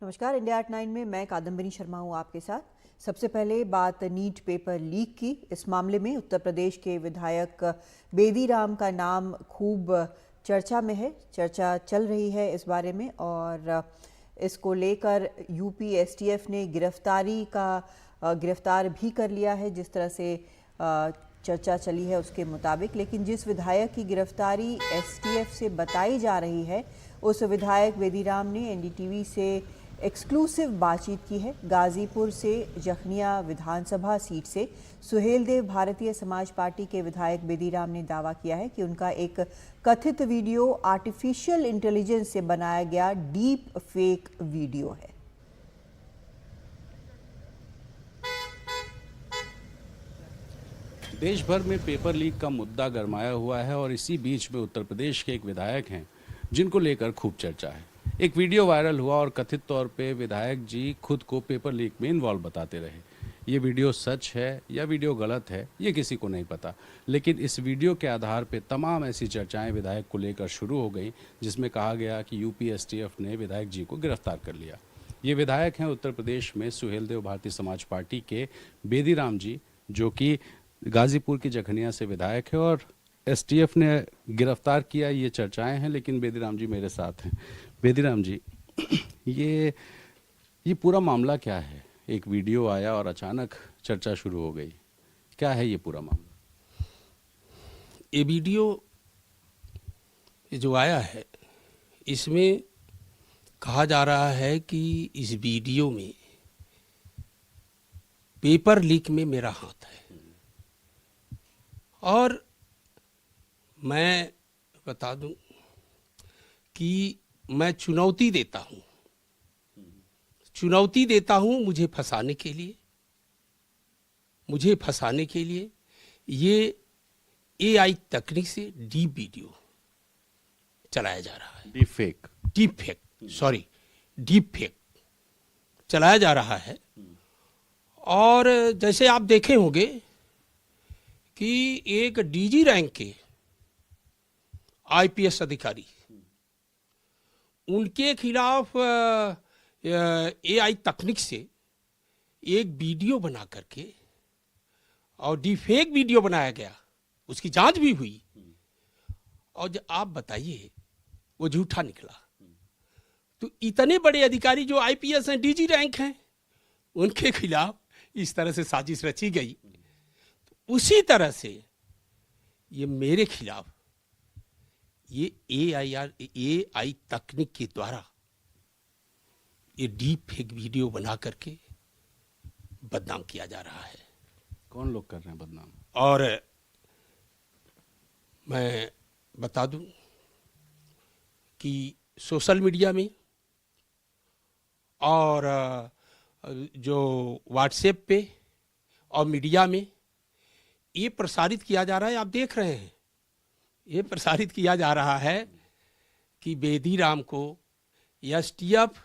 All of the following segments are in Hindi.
नमस्कार। इंडिया एट 9 में मैं कादम्बिनी शर्मा हूँ आपके साथ। सबसे पहले बात नीट पेपर लीक की। इस मामले में उत्तर प्रदेश के विधायक बेदी राम का नाम खूब चर्चा में है। चर्चा चल रही है इस बारे में और इसको लेकर यूपी एसटीएफ ने गिरफ्तार भी कर लिया है जिस तरह से चर्चा चली है उसके मुताबिक। लेकिन जिस विधायक की गिरफ्तारी एसटीएफ से बताई जा रही है उस विधायक बेदी राम ने एनडीटीवी से एक्सक्लूसिव बातचीत की है। गाजीपुर से जखनिया विधानसभा सीट से सुहेलदेव भारतीय समाज पार्टी के विधायक बेदी राम ने दावा किया है कि उनका एक कथित वीडियो आर्टिफिशियल इंटेलिजेंस से बनाया गया डीप फेक वीडियो है। देश भर में पेपर लीक का मुद्दा गरमाया हुआ है और इसी बीच में उत्तर प्रदेश के एक विधायक हैं जिनको लेकर खूब चर्चा है। एक वीडियो वायरल हुआ और कथित तौर पे विधायक जी खुद को पेपर लीक में इन्वॉल्व बताते रहे। ये वीडियो सच है या वीडियो गलत है ये किसी को नहीं पता, लेकिन इस वीडियो के आधार पे तमाम ऐसी चर्चाएं विधायक को लेकर शुरू हो गई जिसमें कहा गया कि यूपी एसटीएफ ने विधायक जी को गिरफ्तार कर लिया। ये विधायक हैं उत्तर प्रदेश में सुहेलदेव भारतीय समाज पार्टी के बेदी राम जी, जो कि गाजीपुर की जखनिया से विधायक है और एसटीएफ ने गिरफ्तार किया, ये चर्चाएं हैं। लेकिन बेदी राम जी मेरे साथ हैं। बेदी राम जी, ये पूरा मामला क्या है? एक वीडियो आया और अचानक चर्चा शुरू हो गई, क्या है ये पूरा मामला? ये वीडियो जो आया है इसमें कहा जा रहा है कि इस वीडियो में पेपर लीक में मेरा हाथ है। और मैं बता दूं कि मैं चुनौती देता हूं मुझे फंसाने के लिए ये एआई तकनीक से डीप वीडियो चलाया जा रहा है। डीप फेक चलाया जा रहा है। और जैसे आप देखे होंगे कि एक डीजी रैंक के आईपीएस अधिकारी, उनके खिलाफ एआई तकनीक से एक वीडियो बना करके और डीफेक वीडियो बनाया गया, उसकी जांच भी हुई और जब आप बताइए वो झूठा निकला। तो इतने बड़े अधिकारी जो आईपीएस हैं, डीजी रैंक हैं, उनके खिलाफ इस तरह से साजिश रची गई। तो उसी तरह से ये मेरे खिलाफ ये एआई तकनीक के द्वारा ये डीप फेक वीडियो बना करके बदनाम किया जा रहा है। कौन लोग कर रहे हैं बदनाम? और मैं बता दूं कि सोशल मीडिया में और जो व्हाट्सएप पे और मीडिया में ये प्रसारित किया जा रहा है। आप देख रहे हैं ये प्रसारित किया जा रहा है कि बेदी राम को एसटीएफ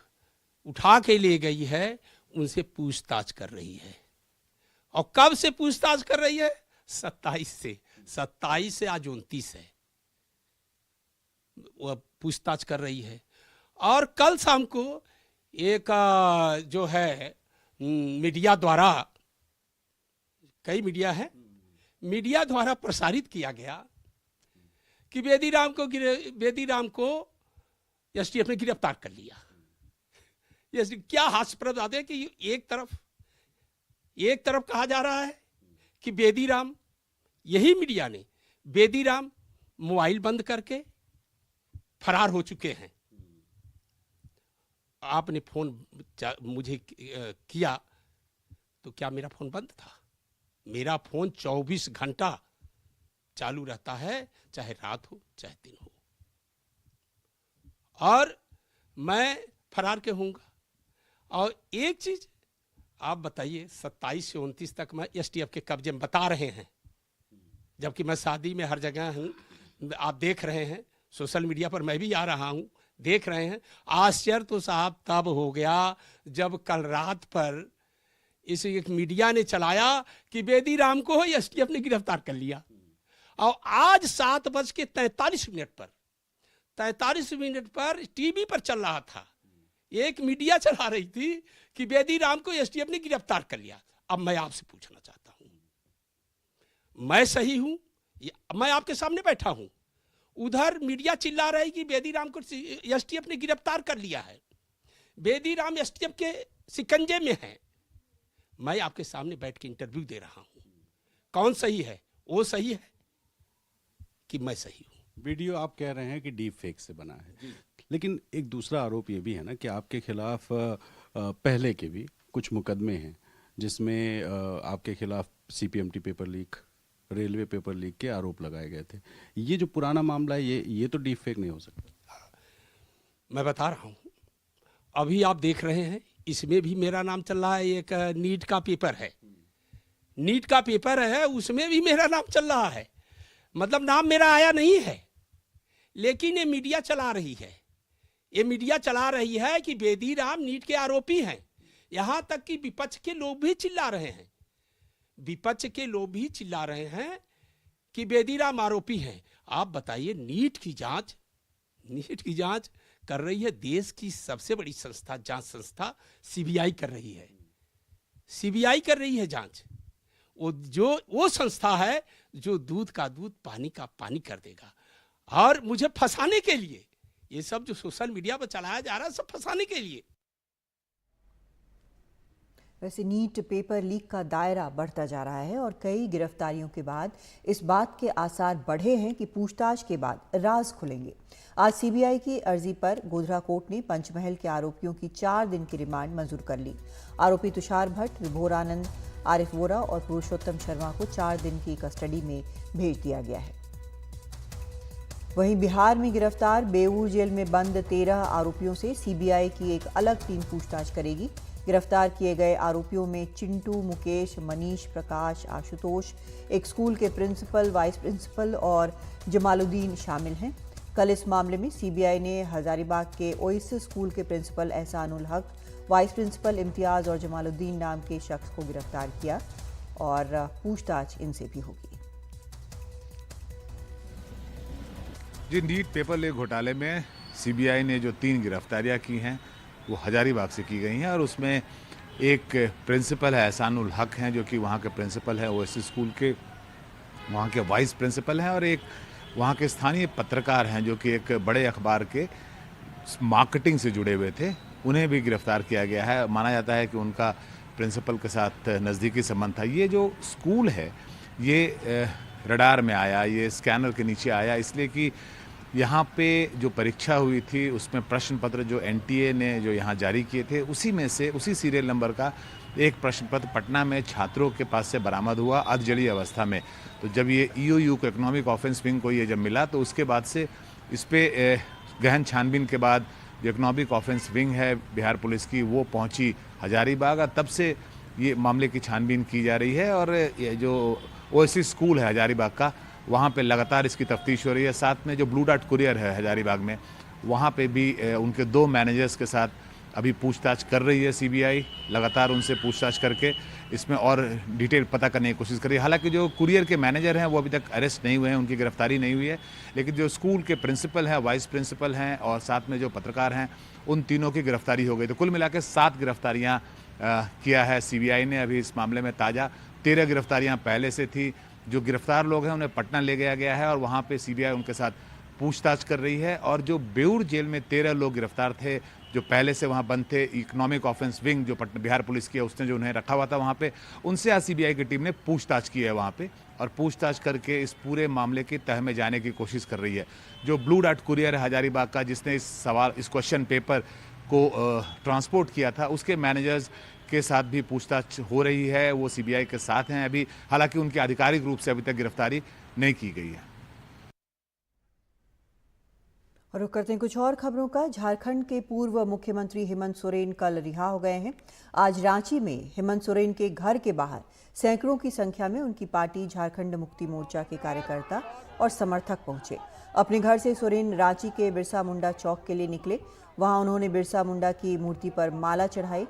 उठा के ले गई है, उनसे पूछताछ कर रही है। और कब से पूछताछ कर रही है? 27 से आज 29 है, वह पूछताछ कर रही है। और कल शाम को एक जो है मीडिया द्वारा, कई मीडिया है, मीडिया द्वारा प्रसारित किया गया कि बेदी राम को एसटीएफ ने गिरफ्तार कर लिया। ये क्या हास्यप्रद बात है कि एक तरफ कहा जा रहा है कि बेदी राम, यही मीडिया ने बेदी राम मोबाइल बंद करके फरार हो चुके हैं। आपने फोन मुझे किया तो क्या मेरा फोन बंद था? मेरा फोन 24 घंटा चालू रहता है, चाहे रात हो चाहे दिन हो। और मैं फरार के होऊंगा। और एक चीज आप बताइए, 27 से 29 तक मैं एसटीएफ के कब्जे में बता रहे हैं, जबकि मैं शादी में हर जगह हूं। आप देख रहे हैं सोशल मीडिया पर, मैं भी आ रहा हूं, देख रहे हैं। आश्चर्य तो साहब तब हो गया जब कल रात पर इस एक मीडिया ने चलाया कि बेदी राम को एसटीएफ ने गिरफ्तार कर लिया। और आज 7:43 पर टीवी पर चल रहा था एक मीडिया चला रही थी कि बेदीराम को एसटीएफ ने गिरफ्तार कर लिया। अब मैं आपसे पूछना चाहता हूं, मैं सही हूं? मैं आपके सामने बैठा हूं, उधर मीडिया चिल्ला रही कि बेदीराम को एसटीएफ ने गिरफ्तार कर लिया है, बेदीराम एसटीएफ के शिकंजे में है। मैं आपके सामने बैठ के इंटरव्यू दे रहा हूं, कौन सही है? वो सही है कि मैं सही हूं? वीडियो आप कह रहे हैं कि डीप फेक से बना है, लेकिन एक दूसरा आरोप ये भी है ना कि आपके खिलाफ पहले के भी कुछ मुकदमे हैं जिसमें आपके खिलाफ CPMT paper leak, railway paper leak के आरोप लगाए गए थे। ये जो पुराना मामला है ये तो डीप फेक नहीं हो सकता। मैं बता रहा हूं, अभी आप देख रहे हैं इसमें भी मेरा नाम चल रहा है। एक नीट का पेपर है, नीट का पेपर है, उसमें भी मेरा नाम चल रहा है। मतलब नाम मेरा आया नहीं है, लेकिन ये मीडिया चला रही है, ये मीडिया चला रही है कि बेदीराम नीट के आरोपी हैं। यहां तक कि विपक्ष के लोग भी चिल्ला रहे हैं, विपक्ष के लोग भी चिल्ला रहे हैं कि बेदीराम आरोपी हैं। आप बताइए, नीट की जांच कर रही है देश की सबसे बड़ी संस्था, जांच संस्था सीबीआई कर रही है, सीबीआई कर रही है जांच। वो संस्था है जो दूध का दूध, पानी का पानी कर देगा। और मुझे फंसाने के लिए ये सब जो सोशल मीडिया पर चलाया जा रहा है, सब फंसाने के लिए। वैसे नीट पेपर लीक का दायरा बढ़ता जा रहा है और कई गिरफ्तारियों के बाद इस बात के आसार बढ़े हैं कि पूछताछ के बाद राज खुलेंगे। आज सीबीआई की अर्जी पर गोधरा कोर्ट ने पंचमहल के आरोपियों की 4 दिन की रिमांड मंजूर कर ली। आरोपी तुषार भट्ट, विभोर आनंद, आरिफ वोरा और पुरुषोत्तम शर्मा को 4 दिन की कस्टडी में भेज दिया गया है। वहीं बिहार में गिरफ्तार बेऊर जेल में बंद 13 आरोपियों से सीबीआई की एक अलग टीम पूछताछ करेगी। गिरफ्तार किए गए आरोपियों में चिंटू, मुकेश, मनीष, प्रकाश, आशुतोष, एक स्कूल के प्रिंसिपल, वाइस प्रिंसिपल और जमालुद्दीन शामिल हैं। कल इस मामले में सीबीआई ने हजारीबाग के ओएसिस स्कूल के प्रिंसिपल एहसानुल हक, वाइस प्रिंसिपल इम्तियाज और जमालुद्दीन नाम के शख्स को गिरफ्तार किया और पूछताछ इनसे भी होगी। जी, नीट पेपर लीक घोटाले में सीबीआई ने जो 3 गिरफ्तारियां की हैं वो हजारीबाग से की गई हैं और उसमें एक प्रिंसिपल है एहसानुल हक हैं जो कि वहाँ के प्रिंसिपल हैं ओएसिस स्कूल के, वहाँ के वाइस प्रिंसिपल हैं, और एक वहाँ के स्थानीय पत्रकार हैं जो कि एक बड़े अखबार के मार्केटिंग से जुड़े हुए थे। उन्हें भी गिरफ्तार किया गया है। माना जाता है कि उनका प्रिंसिपल के साथ नज़दीकी संबंध था। ये जो स्कूल है ये रडार में आया, ये स्कैनर के नीचे आया, इसलिए कि यहाँ पे जो परीक्षा हुई थी उसमें प्रश्न पत्र जो एनटीए ने जो यहाँ जारी किए थे उसी में से, उसी सीरियल नंबर का एक प्रश्न पत्र पटना में छात्रों के पास से बरामद हुआ अर्धजली अवस्था में। तो जब ये ईओयू को, इकोनॉमिक ऑफेंस विंग को ये जब मिला तो उसके बाद से इस पर गहन छानबीन के बाद जो इकोनॉमिक ऑफेंस विंग है बिहार पुलिस की वो पहुँची हजारीबाग और तब से ये मामले की छानबीन की जा रही है। और ये जो ओएसिस स्कूल है हजारीबाग का, वहाँ पे लगातार इसकी तफ्तीश हो रही है। साथ में जो ब्लू डार्ट कुरियर है हजारीबाग में, वहाँ पे भी उनके 2 मैनेजर्स के साथ अभी पूछताछ कर रही है सीबीआई। लगातार उनसे पूछताछ करके इसमें और डिटेल पता करने की कोशिश कर रही है। हालांकि जो कुरियर के मैनेजर हैं वो अभी तक अरेस्ट नहीं हुए हैं, उनकी गिरफ्तारी नहीं हुई है, लेकिन जो स्कूल के प्रिंसिपल हैं, वाइस प्रिंसिपल हैं और साथ में जो पत्रकार हैं, उन तीनों की गिरफ्तारी हो गई। तो कुल मिला के 7 गिरफ्तारियाँ किया है सीबीआई ने अभी इस मामले में। ताज़ा 13 गिरफ्तारियाँ पहले से थी। जो गिरफ्तार लोग हैं उन्हें पटना ले गया गया है और वहाँ पे सीबीआई उनके साथ पूछताछ कर रही है। और जो बेऊर जेल में 13 लोग गिरफ्तार थे जो पहले से वहाँ बंद थे, इकोनॉमिक ऑफेंस विंग जो पटना बिहार पुलिस की है उसने जो उन्हें रखा हुआ था वहाँ पे, उनसे आज सीबीआई की टीम ने पूछताछ की है वहाँ पे और पूछताछ करके इस पूरे मामले की तह में जाने की कोशिश कर रही है। जो ब्लू डार्ट कुरियर है हजारीबाग का, जिसने इस क्वेश्चन पेपर को ट्रांसपोर्ट किया था, उसके मैनेजर्स के साथ भी पूछताछ हो रही है। वो सीबीआई के साथ हैं अभी, हालांकि उनकी आधिकारिक रूप से अभी तक गिरफ्तारी नहीं की गई है। और रुक करते हैं कुछ और खबरों का। झारखंड के पूर्व मुख्यमंत्री हेमंत सोरेन कल रिहा हो गए हैं। आज रांची में हेमंत सोरेन के घर के बाहर सैकड़ों की संख्या में उनकी पार्टी झारखंड मुक्ति मोर्चा के कार्यकर्ता और समर्थक पहुंचे। अपने घर से सोरेन रांची के बिरसा मुंडा चौक के लिए निकले। वहां उन्होंने बिरसा मुंडा की मूर्ति पर माला चढ़ाई।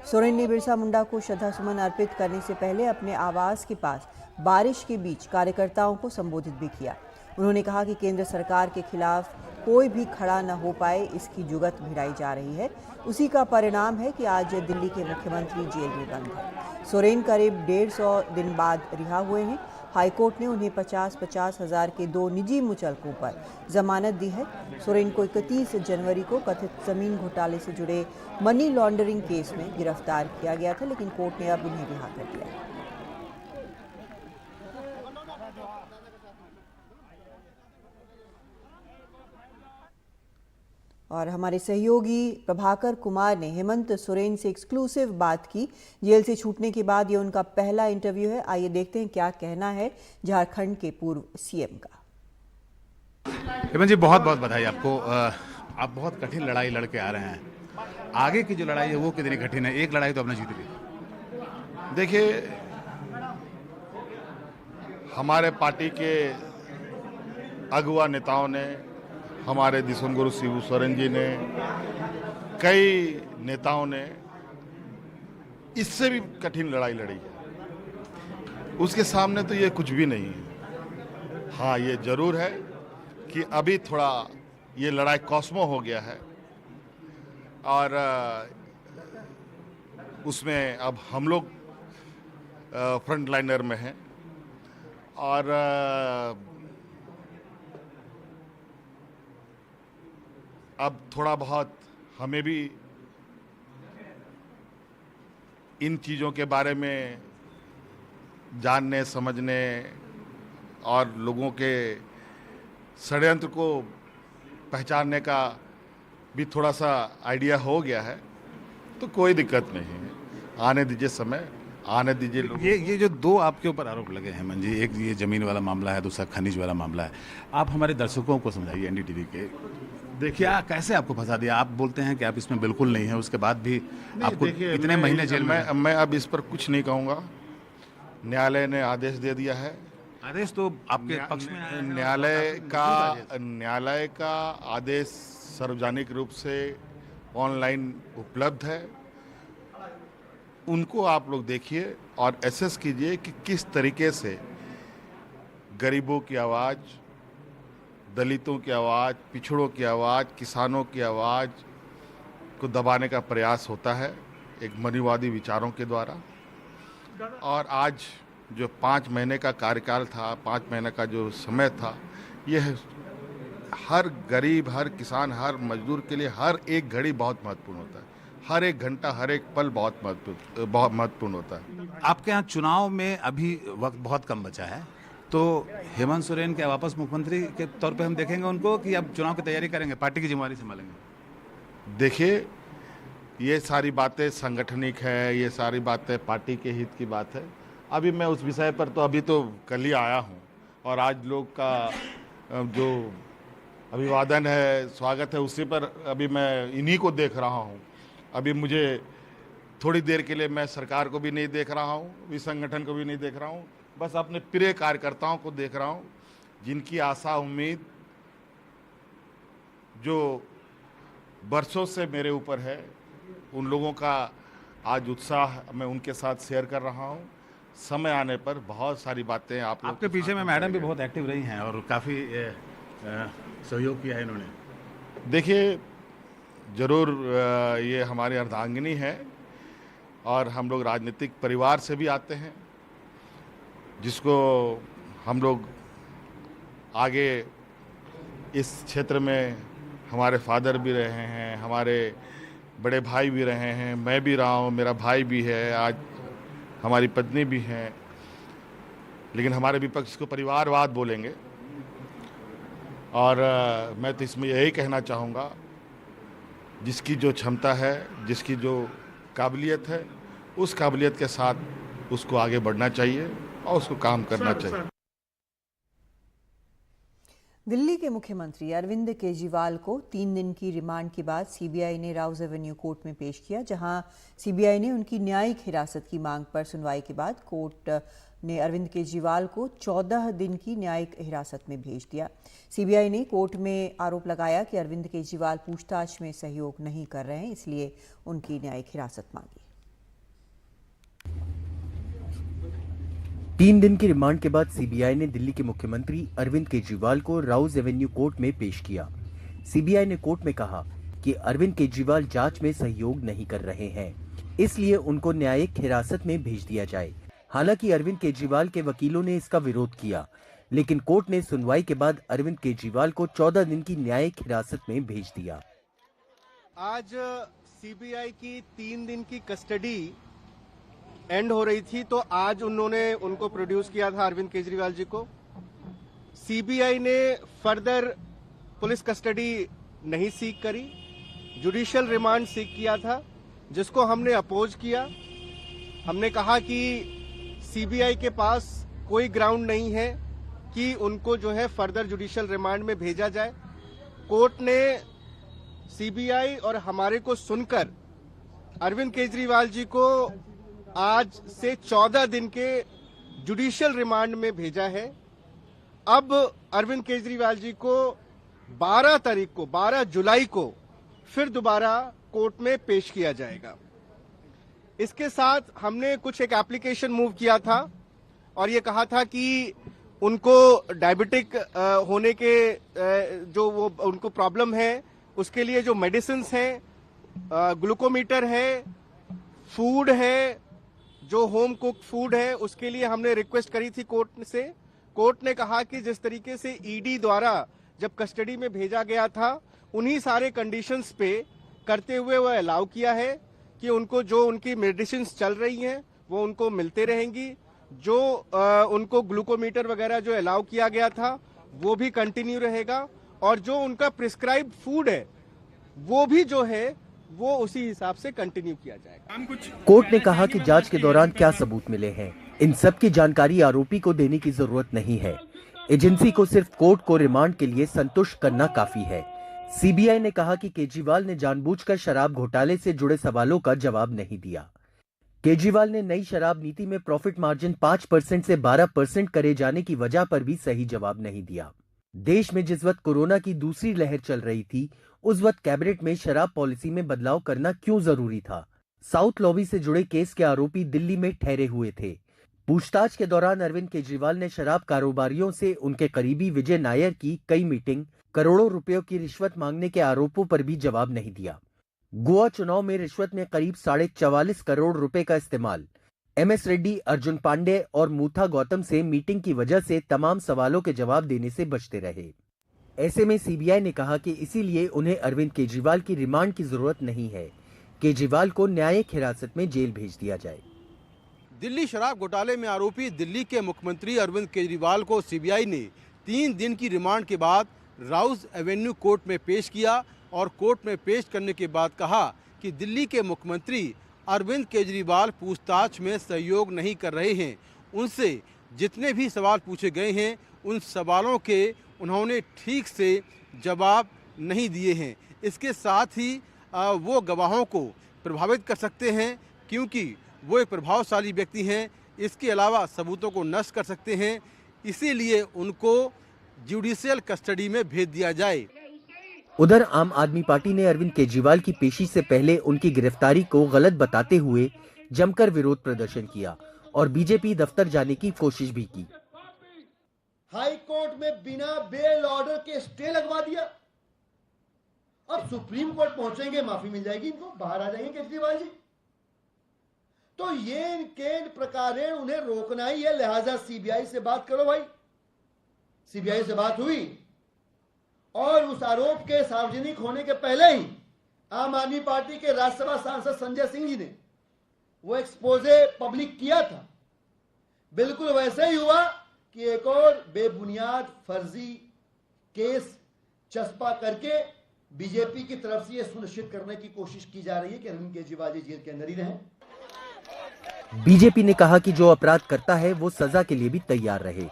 सोरेन ने बिरसा मुंडा को श्रद्धासुमन अर्पित करने से पहले अपने आवास के पास बारिश के बीच कार्यकर्ताओं को संबोधित भी किया। उन्होंने कहा कि केंद्र सरकार के खिलाफ कोई भी खड़ा न हो पाए, इसकी जुगत भिड़ाई जा रही है। उसी का परिणाम है कि आज दिल्ली के मुख्यमंत्री जेल में बंद हैं। सोरेन करीब 150 दिन बाद रिहा हुए हैं। हाईकोर्ट ने उन्हें 50-50 हज़ार के 2 निजी मुचलकों पर जमानत दी है। सोरेन को 31 जनवरी को कथित जमीन घोटाले से जुड़े मनी लॉन्ड्रिंग केस में गिरफ्तार किया गया था, लेकिन कोर्ट ने अब उन्हें रिहा कर दिया है। और हमारे सहयोगी प्रभाकर कुमार ने हेमंत सोरेन से एक्सक्लूसिव बात की। जेल से छूटने के बाद ये उनका पहला इंटरव्यू है। आइए देखते हैं क्या कहना है झारखंड के पूर्व सीएम का। हेमंत जी, बहुत बहुत बधाई आपको। आप बहुत कठिन लड़ाई लड़के आ रहे हैं। आगे की जो लड़ाई है वो कितनी कठिन है? एक लड़ाई तो आपने जीत ली। देखिए, हमारे पार्टी के अगुआ नेताओं ने, हमारे दिसों गुरु शिबू सोरेन जी ने, कई नेताओं ने इससे भी कठिन लड़ाई लड़ी है। उसके सामने तो ये कुछ भी नहीं है। हाँ, ये जरूर है कि अभी थोड़ा ये लड़ाई कॉस्मो हो गया है और उसमें अब हम लोग फ्रंट लाइनर में हैं और अब थोड़ा बहुत हमें भी इन चीज़ों के बारे में जानने, समझने और लोगों के षड्यंत्र को पहचानने का भी थोड़ा सा आइडिया हो गया है, तो कोई दिक्कत नहीं है। आने दीजिए समय, आने दीजिए लोग। ये जो दो आपके ऊपर आरोप लगे हैं हेमंत जी, एक ये जमीन वाला मामला है, दूसरा खनिज वाला मामला है। आप हमारे दर्शकों को समझाइए, एनडीटीवी के। देखिए, कैसे आपको फंसा दिया? आप बोलते हैं कि आप इसमें बिल्कुल नहीं है, उसके बाद भी आपको इतने महीने जेल में। मैं अब इस पर कुछ नहीं कहूँगा। न्यायालय ने आदेश दे दिया है। आदेश तो आपके पक्ष में आया है। न्यायालय का आदेश सार्वजनिक रूप से ऑनलाइन उपलब्ध है। उनको आप लोग देखिए और एसेस कीजिए कि किस तरीके से गरीबों की आवाज़, दलितों की आवाज़, पिछड़ों की आवाज़, किसानों की आवाज़ को दबाने का प्रयास होता है एक मनीवादी विचारों के द्वारा। और आज जो 5 महीने का कार्यकाल था, 5 महीने का जो समय था, यह हर गरीब, हर किसान, हर मजदूर के लिए हर एक घड़ी बहुत महत्वपूर्ण होता है। हर एक घंटा, हर एक पल बहुत महत्वपूर्ण होता है। आपके यहाँ चुनाव में अभी वक्त बहुत कम बचा है, तो हेमंत सोरेन क्या वापस मुख्यमंत्री के तौर पे हम देखेंगे उनको, कि अब चुनाव की तैयारी करेंगे, पार्टी की जिम्मेदारी संभालेंगे? देखिए, ये सारी बातें संगठनिक है, ये सारी बातें पार्टी के हित की बात है। अभी मैं उस विषय पर तो अभी तो कल ही आया हूँ और आज लोग का जो अभिवादन है, स्वागत है, उसी पर अभी मैं इन्हीं को देख रहा हूँ। अभी मुझे थोड़ी देर के लिए मैं सरकार को भी नहीं देख रहा हूँ, इस संगठन को भी नहीं देख रहा हूँ, बस अपने प्रिय कार्यकर्ताओं को देख रहा हूँ, जिनकी आशा उम्मीद जो बरसों से मेरे ऊपर है, उन लोगों का आज उत्साह मैं उनके साथ शेयर कर रहा हूँ। समय आने पर बहुत सारी बातें आपके पीछे में मैडम भी बहुत एक्टिव रही हैं और काफ़ी सहयोग किया है इन्होंने। देखिए, ज़रूर ये हमारी अर्धांगिनी है और हम लोग राजनीतिक परिवार से भी आते हैं, जिसको हम लोग आगे इस क्षेत्र में हमारे फादर भी रहे हैं, हमारे बड़े भाई भी रहे हैं, मैं भी रहा हूँ, मेरा भाई भी है, आज हमारी पत्नी भी हैं, लेकिन हमारे विपक्ष को परिवारवाद बोलेंगे। और मैं तो इसमें यही कहना चाहूँगा, जिसकी जो क्षमता है, जिसकी जो काबिलियत है, उस काबिलियत के साथ उसको आगे बढ़ना चाहिए और उसको काम करना चाहिए। दिल्ली के मुख्यमंत्री अरविंद केजरीवाल को 3 दिन की रिमांड के बाद सीबीआई ने राउज एवेन्यू कोर्ट में पेश किया, जहां सीबीआई ने उनकी न्यायिक हिरासत की मांग पर सुनवाई के बाद कोर्ट ने अरविंद केजरीवाल को 14 दिन की न्यायिक हिरासत में भेज दिया। सीबीआई ने कोर्ट में आरोप लगाया कि अरविंद केजरीवाल पूछताछ में सहयोग नहीं कर रहे हैं, इसलिए उनकी न्यायिक हिरासत मांगी। 3 दिन की रिमांड के बाद सीबीआई ने दिल्ली के मुख्यमंत्री अरविंद केजरीवाल को राउज एवेन्यू कोर्ट में पेश किया। सीबीआई ने कोर्ट में कहा कि अरविंद केजरीवाल जांच में सहयोग नहीं कर रहे हैं, इसलिए उनको न्यायिक हिरासत में भेज दिया जाए। हालांकि अरविंद केजरीवाल के वकीलों ने इसका विरोध किया, लेकिन कोर्ट ने सुनवाई के बाद अरविंद केजरीवाल को 14 दिन की न्यायिक हिरासत में भेज दिया। आज सीबीआई की 3 दिन की कस्टडी एंड हो रही थी, तो आज उन्होंने उनको प्रोड्यूस किया था अरविंद केजरीवाल जी को। सीबीआई ने फर्दर पुलिस कस्टडी नहीं सीक करी, जुडिशियल रिमांड सीक किया था, जिसको हमने अपोज किया। हमने कहा कि सीबीआई के पास कोई ग्राउंड नहीं है कि उनको जो है फर्दर जुडिशियल रिमांड में भेजा जाए। कोर्ट ने सीबीआई और हमारे को सुनकर अरविंद केजरीवाल जी को आज से 14 दिन के जुडिशियल रिमांड में भेजा है। अब अरविंद केजरीवाल जी को 12 जुलाई को फिर दोबारा कोर्ट में पेश किया जाएगा। इसके साथ हमने कुछ एक एप्लीकेशन मूव किया था और ये कहा था कि उनको डायबिटिक होने के जो वो उनको प्रॉब्लम है, उसके लिए जो मेडिसिन हैं, ग्लूकोमीटर है, फूड है, जो होम कुक फूड है, उसके लिए हमने रिक्वेस्ट करी थी कोर्ट से। कोर्ट ने कहा कि जिस तरीके से ईडी द्वारा जब कस्टडी में भेजा गया था, उन्हीं सारे कंडीशंस पे करते हुए वह अलाउ किया है कि उनको जो उनकी मेडिसिन चल रही हैं वो उनको मिलते रहेंगी। जो उनको ग्लूकोमीटर वगैरह जो अलाउ किया गया था वो भी कंटिन्यू रहेगा, और जो उनका प्रिस्क्राइब फूड है वो भी जो है वो उसी हिसाब से कंटिन्यू किया जाएगा। कोर्ट ने कहा कि जांच के दौरान क्या सबूत मिले हैं, इन सब की जानकारी आरोपी को देने की जरूरत नहीं है। एजेंसी को सिर्फ कोर्ट को रिमांड के लिए संतुष्ट करना काफी है। सीबीआई ने कहा कि केजरीवाल ने जानबूझकर शराब घोटाले से जुड़े सवालों का जवाब नहीं दिया। केजरीवाल ने नई शराब नीति में प्रॉफिट मार्जिन 5% से 12% करे जाने की वजह पर भी सही जवाब नहीं दिया। देश में जिस वक्त कोरोना की दूसरी लहर चल रही थी, उस वक्त कैबिनेट में शराब पॉलिसी में बदलाव करना क्यों जरूरी था? साउथ लॉबी से जुड़े केस के आरोपी दिल्ली में ठहरे हुए थे। पूछताछ के दौरान अरविंद केजरीवाल ने शराब कारोबारियों से उनके करीबी विजय नायर की कई मीटिंग, करोड़ों रुपयों की रिश्वत मांगने के आरोपों पर भी जवाब नहीं दिया। गोवा चुनाव में रिश्वत में करीब 44.5 करोड़ रुपए का इस्तेमाल, MS रेड्डी, अर्जुन पांडे और मूथा गौतम से मीटिंग की वजह से तमाम सवालों के जवाब देने से बचते रहे। ऐसे में सीबीआई ने कहा कि इसीलिए उन्हें अरविंद केजरीवाल की रिमांड की जरूरत नहीं है। केजरीवाल को न्यायिक हिरासत में जेल भेज दिया जाए। दिल्ली शराब घोटाले में आरोपी दिल्ली के मुख्यमंत्री अरविंद केजरीवाल को सीबीआई ने 3 दिन की रिमांड के बाद राउज एवेन्यू कोर्ट में पेश किया, और कोर्ट में पेश करने के बाद कहा कि दिल्ली के मुख्यमंत्री अरविंद केजरीवाल पूछताछ में सहयोग नहीं कर रहे हैं। उनसे जितने भी सवाल पूछे गए हैं, उन सवालों के उन्होंने ठीक से जवाब नहीं दिए हैं। इसके साथ ही वो गवाहों को प्रभावित कर सकते हैं, क्योंकि वो एक प्रभावशाली व्यक्ति हैं। इसके अलावा सबूतों को नष्ट कर सकते हैं, इसीलिए उनको जुडिशियल कस्टडी में भेज दिया जाए। उधर आम आदमी पार्टी ने अरविंद केजरीवाल की पेशी से पहले उनकी गिरफ्तारी को गलत बताते हुए जमकर विरोध प्रदर्शन किया और बीजेपी दफ्तर जाने की कोशिश भी की। हाई कोर्ट में बिना बेल ऑर्डर के स्टे लगवा दिया, अब सुप्रीम कोर्ट पहुंचेंगे, माफी मिल जाएगी इनको, बाहर आ जाएंगे केजरीवाल जी। तो ये इनके प्रकारे उन्हें रोकना ही है, लिहाजा सीबीआई से बात करो भाई। सीबीआई से बात हुई और उस आरोप के सार्वजनिक होने के पहले ही आम आदमी पार्टी के राज्यसभा सांसद संजय सिंह जी ने वो एक्सपोजे पब्लिक किया था। बिल्कुल वैसे ही हुआ कि एक और बेबुनियाद फर्जी केस चस्पा करके बीजेपी की तरफ से यह सुनिश्चित करने की कोशिश की जा रही है कि अरविंद केजरीवाल जी जेल के अंदर ही रहें। बीजेपी ने कहा कि जो अपराध करता है वो सजा के लिए भी तैयार रहे।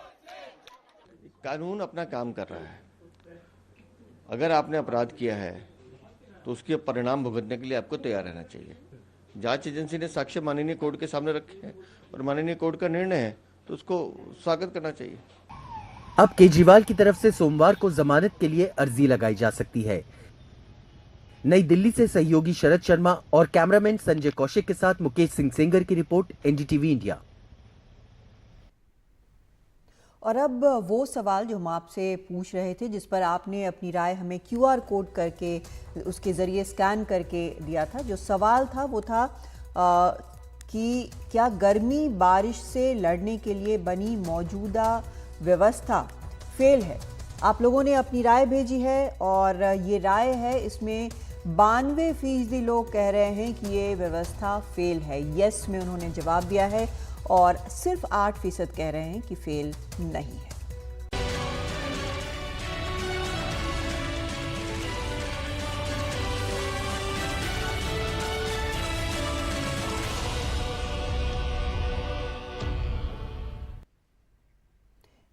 कानून अपना काम कर रहा है। अगर आपने अपराध किया है तो उसके परिणाम भुगतने के लिए आपको तैयार रहना चाहिए। जांच एजेंसी ने साक्ष्य माननीय कोर्ट के सामने रखे हैं और माननीय कोर्ट का निर्णय है तो उसको स्वागत करना चाहिए। अब केजरीवाल की तरफ से सोमवार को जमानत के लिए अर्जी लगाई जा सकती है। नई दिल्ली से सहयोगी शरद शर्मा और कैमरामैन संजय कौशिक के साथ मुकेश सिंह सेंगर की रिपोर्ट, एनडीटीवी इंडिया। और अब वो सवाल जो हम आपसे पूछ रहे थे, जिस पर आपने अपनी राय हमें QR कोड करके उसके ज़रिए स्कैन करके दिया था। जो सवाल था वो था कि क्या गर्मी बारिश से लड़ने के लिए बनी मौजूदा व्यवस्था फेल है। आप लोगों ने अपनी राय भेजी है और ये राय है, इसमें 92% लोग कह रहे हैं कि ये व्यवस्था फेल है। यस में उन्होंने जवाब दिया है और सिर्फ 8% कह रहे हैं कि फेल नहीं है।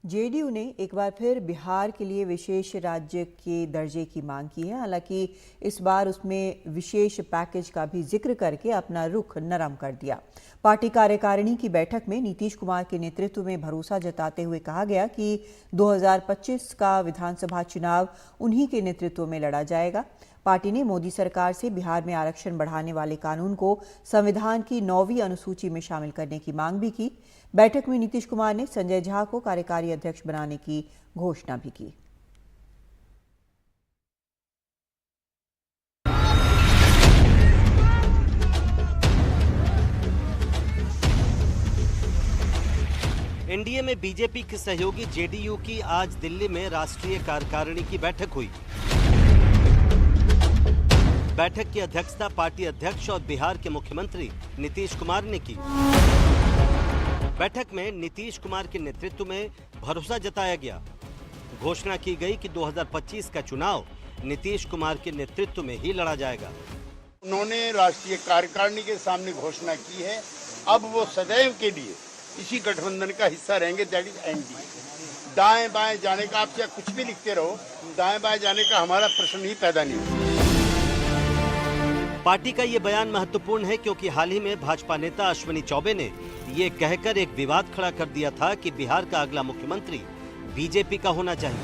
जेडीयू ने एक बार फिर बिहार के लिए विशेष राज्य के दर्जे की मांग की है। हालांकि इस बार उसमें विशेष पैकेज का भी जिक्र करके अपना रुख नरम कर दिया। पार्टी कार्यकारिणी की बैठक में नीतीश कुमार के नेतृत्व में भरोसा जताते हुए कहा गया कि 2025 का विधानसभा चुनाव उन्हीं के नेतृत्व में लड़ा जाएगा। पार्टी ने मोदी सरकार से बिहार में आरक्षण बढ़ाने वाले कानून को संविधान की 9वीं अनुसूची में शामिल करने की मांग भी की। बैठक में नीतीश कुमार ने संजय झा को कार्यकारी अध्यक्ष बनाने की घोषणा भी की। एनडीए में बीजेपी के सहयोगी जेडीयू की आज दिल्ली में राष्ट्रीय कार्यकारिणी की बैठक हुई। बैठक की अध्यक्षता पार्टी अध्यक्ष और बिहार के मुख्यमंत्री नीतीश कुमार ने की। बैठक में नीतीश कुमार के नेतृत्व में भरोसा जताया गया। घोषणा की गई कि 2025 का चुनाव नीतीश कुमार के नेतृत्व में ही लड़ा जाएगा। उन्होंने राष्ट्रीय कार्यकारिणी के सामने घोषणा की है, अब वो सदैव के लिए इसी गठबंधन का हिस्सा रहेंगे, दैट इज एनडीए। दाएं बाएं जाने का, आप चाहे कुछ भी लिखते रहो, दाएं बाएं जाने का हमारा प्रश्न ही पैदा नहीं होगा। पार्टी का ये बयान महत्वपूर्ण है क्योंकि हाल ही में भाजपा नेता अश्विनी चौबे ने ये कहकर एक विवाद खड़ा कर दिया था कि बिहार का अगला मुख्यमंत्री बीजेपी का होना चाहिए।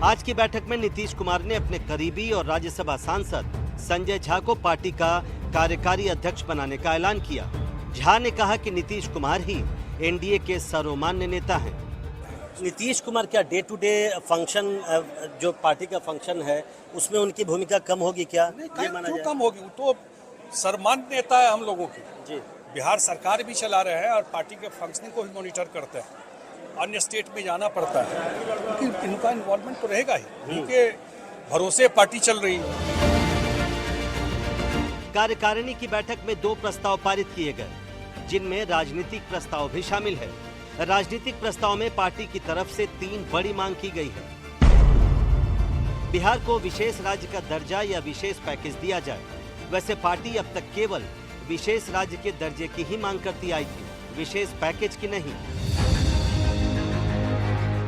आज की बैठक में नीतीश कुमार ने अपने करीबी और राज्यसभा सांसद संजय झा को पार्टी का कार्यकारी अध्यक्ष बनाने का ऐलान किया। झा ने कहा कि नीतीश कुमार ही एनडीए के सर्वमान्य नेता हैं। नीतीश कुमार क्या डे टू डे फंक्शन, जो पार्टी का फंक्शन है, उसमें उनकी भूमिका कम होगी क्या? ये माना जाए कम होगी, तो सर्वमान्य नेता है हम लोगों की जी। बिहार सरकार भी चला रहे हैं और पार्टी के फंक्शनिंग को भी मॉनिटर करते हैं। अन्य स्टेट में जाना पड़ता है क्योंकि इनका इन्वॉल्वमेंट तो रहेगा ही, उनके भरोसे पार्टी चल रही है। कार्यकारिणी की बैठक में 2 प्रस्ताव पारित किए गए, जिनमें राजनीतिक प्रस्ताव भी शामिल है। राजनीतिक प्रस्ताव में पार्टी की तरफ से 3 बड़ी मांग की गई है। बिहार को विशेष राज्य का दर्जा या विशेष पैकेज दिया जाए। वैसे पार्टी अब तक केवल विशेष राज्य के दर्जे की ही मांग करती आई थी, विशेष पैकेज की नहीं।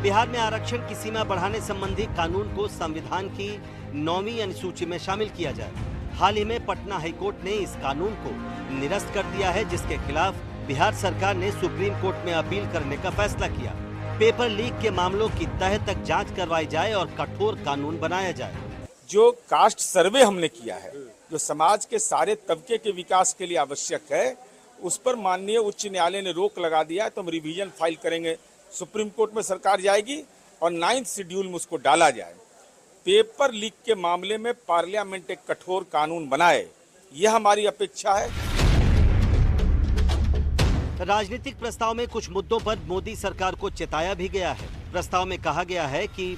बिहार में आरक्षण की सीमा बढ़ाने संबंधी कानून को संविधान की 9वीं अनुसूची में शामिल किया जाए। हाल ही में पटना हाईकोर्ट ने इस कानून को निरस्त कर दिया है, जिसके खिलाफ बिहार सरकार ने सुप्रीम कोर्ट में अपील करने का फैसला किया। पेपर लीक के मामलों की तह तक जांच करवाई जाए और कठोर कानून बनाया जाए। जो कास्ट सर्वे हमने किया है, जो समाज के सारे तबके के विकास के लिए आवश्यक है, उस पर माननीय उच्च न्यायालय ने रोक लगा दिया है। तो हम रिवीजन फाइल करेंगे, सुप्रीम कोर्ट में सरकार जाएगी और 9th शेड्यूल में उसको डाला जाए। पेपर लीक के मामले में पार्लियामेंट एक कठोर कानून बनाए, यह हमारी अपेक्षा है। राजनीतिक प्रस्ताव में कुछ मुद्दों पर मोदी सरकार को चेताया भी गया है। प्रस्ताव में कहा गया है कि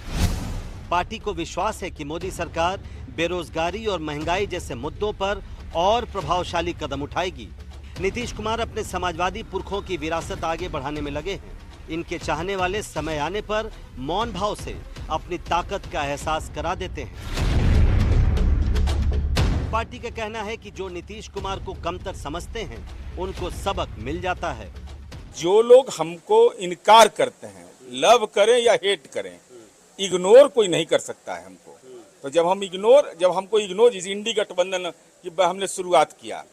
पार्टी को विश्वास है कि मोदी सरकार बेरोजगारी और महंगाई जैसे मुद्दों पर और प्रभावशाली कदम उठाएगी। नीतीश कुमार अपने समाजवादी पुरखों की विरासत आगे बढ़ाने में लगे हैं। इनके चाहने वाले समय आने पर मौन भाव से अपनी ताकत का एहसास करा देते हैं। पार्टी का कहना है कि जो नीतीश कुमार को कमतर समझते हैं, उनको सबक मिल जाता है। जो लोग हमको इनकार करते हैं, लव करें या हेट करें, इग्नोर कोई नहीं कर सकता है हमको। तो जब हमको इग्नोर, जिस इंडी गठबंधन की हमने शुरुआत किया,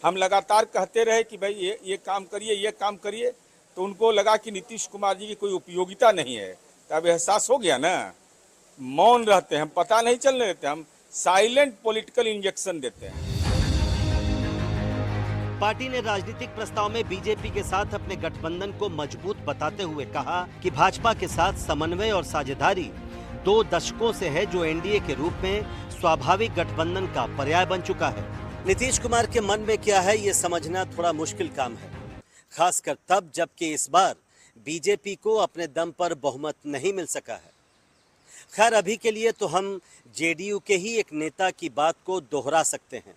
हम लगातार कहते रहे कि भाई ये काम करिए, ये काम करिए, तो उनको लगा कि नीतीश कुमार जी की कोई उपयोगिता नहीं है। तो अब एहसास हो गया ना, मौन रहते हैं, पता नहीं चलने देते, हम साइलेंट पॉलिटिकल इंजेक्शन देते हैं। पार्टी ने राजनीतिक प्रस्ताव में बीजेपी के साथ अपने गठबंधन को मजबूत बताते हुए कहा कि भाजपा के साथ समन्वय और साझेदारी 2 दशकों से है, जो एनडीए के रूप में स्वाभाविक गठबंधन का पर्याय बन चुका है। नीतीश कुमार के मन में क्या है, ये समझना थोड़ा मुश्किल काम है, खासकर तब जबकि इस बार बीजेपी को अपने दम पर बहुमत नहीं मिल सका है। खैर, अभी के लिए तो हम जेडीयू के ही एक नेता की बात को दोहरा सकते हैं।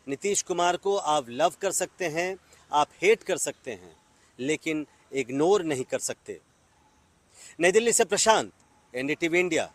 नीतीश कुमार को आप लव कर सकते हैं, आप हेट कर सकते हैं, लेकिन इग्नोर नहीं कर सकते। नई दिल्ली से प्रशांत, एनडीटीवी इंडिया।